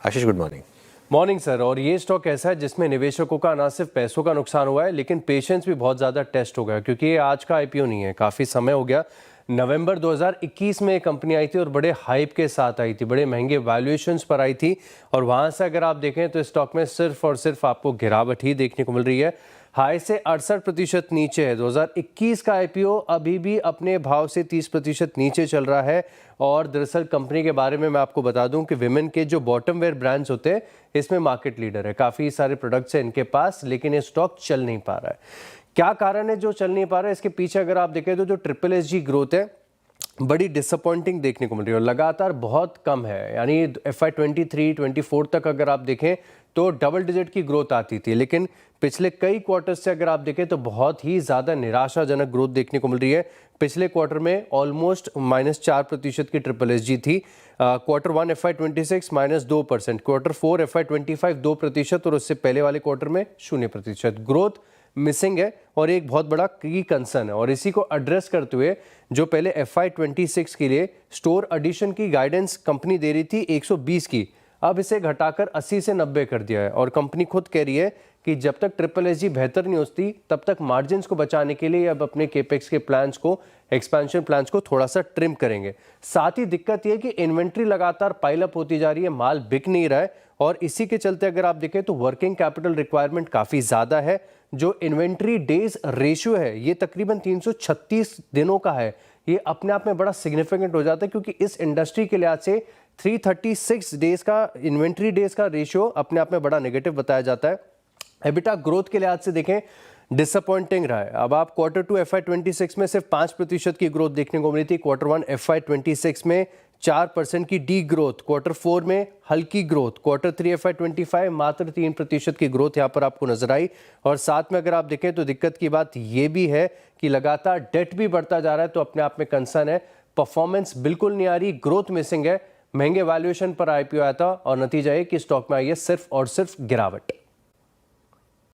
आशीष, good morning. Morning sir. और ये stock ऐसा है जिसमें निवेशकों का ना सिर्फ पैसों का नुकसान हुआ है लेकिन पेशेंस भी बहुत ज़्यादा टेस्ट हो गया, क्योंकि ये आज का आईपीओ नहीं है। काफ़ी समय हो गया। नवंबर 2021 में एक कंपनी आई थी और बड़े हाइप के साथ आई थी, बड़े महंगे वैल्यूएशंस पर आई थी, और वहाँ से अगर आप देखें तो स्टॉक में सिर्फ और सिर्फ आपको गिरावट ही देखने को मिल रही है। हाई से 68% नीचे है। 2021 का आईपीओ अभी भी अपने भाव से 30% नीचे चल रहा है। और दरअसल कंपनी के बारे में मैं आपको बता दूं कि विमेन के जो बॉटम वेयर ब्रांड्स होते हैं इसमें मार्केट लीडर है, काफ़ी सारे प्रोडक्ट्स हैं इनके पास, लेकिन ये स्टॉक चल नहीं पा रहा है। क्या कारण है जो चल नहीं पा रहा है? इसके पीछे अगर आप देखें तो जो ट्रिपल एस जी ग्रोथ है बड़ी डिसअपॉइंटिंग देखने को मिल रही है और लगातार बहुत कम है। यानी FY23-24 तक अगर आप देखें तो डबल डिजिट की ग्रोथ आती थी, लेकिन पिछले कई क्वार्टर्स से अगर आप देखें तो बहुत ही ज़्यादा निराशाजनक ग्रोथ देखने को मिल रही है। पिछले क्वार्टर में ऑलमोस्ट -4% की ट्रिपल एस जी थी। क्वार्टर 1 FY26 -2%, क्वार्टर 4 FY25 2%, और उससे पहले वाले क्वार्टर में 0% ग्रोथ मिसिंग है और एक बहुत बड़ा की कंसर्न है। और इसी को एड्रेस करते हुए जो पहले FY26 के लिए स्टोर एडिशन की गाइडेंस कंपनी दे रही थी 120 की, अब इसे घटाकर 80 से 90 कर दिया है। और कंपनी खुद कह रही है कि जब तक ट्रिपल एस जी बेहतर नहीं होती तब तक मार्जिन्स को बचाने के लिए अब अपने केपेक्स के प्लान्स को, एक्सपेंशन प्लान्स को थोड़ा सा ट्रिम करेंगे। साथ ही दिक्कत यह है कि इन्वेंट्री लगातार पाइल अप होती जा रही है, माल बिक नहीं रहा है, और इसी के चलते अगर आप देखें तो वर्किंग कैपिटल रिक्वायरमेंट काफ़ी ज़्यादा है। जो इन्वेंट्री डेज रेशियो है ये तकरीबन 336 दिनों का है। ये अपने आप में बड़ा सिग्निफिकेंट हो जाता है, क्योंकि इस इंडस्ट्री के लिहाज से 336 डेज का इन्वेंट्री डेज का रेशियो अपने आप में बड़ा नेगेटिव बताया जाता है। एबिटा ग्रोथ के लिहाज से देखें डिसअपॉइंटिंग रहा है। अब आप क्वार्टर 2 FY26 में सिर्फ 5% की ग्रोथ देखने को मिली थी, क्वार्टर 1 FY26 में 4% की डी ग्रोथ, क्वार्टर 4 में हल्की ग्रोथ, क्वार्टर 3 FY25 मात्र 3% की ग्रोथ यहाँ पर आपको नजर आई। और साथ में अगर आप देखें तो दिक्कत की बात ये भी है कि लगातार डेट भी बढ़ता जा रहा है, तो अपने आप में कंसर्न है। परफॉर्मेंस बिल्कुल नहीं आ रही, ग्रोथ मिसिंग है। महंगे वैल्यूएशन पर आईपीओ आया था और नतीजा ये कि स्टॉक में आई है सिर्फ और सिर्फ गिरावट।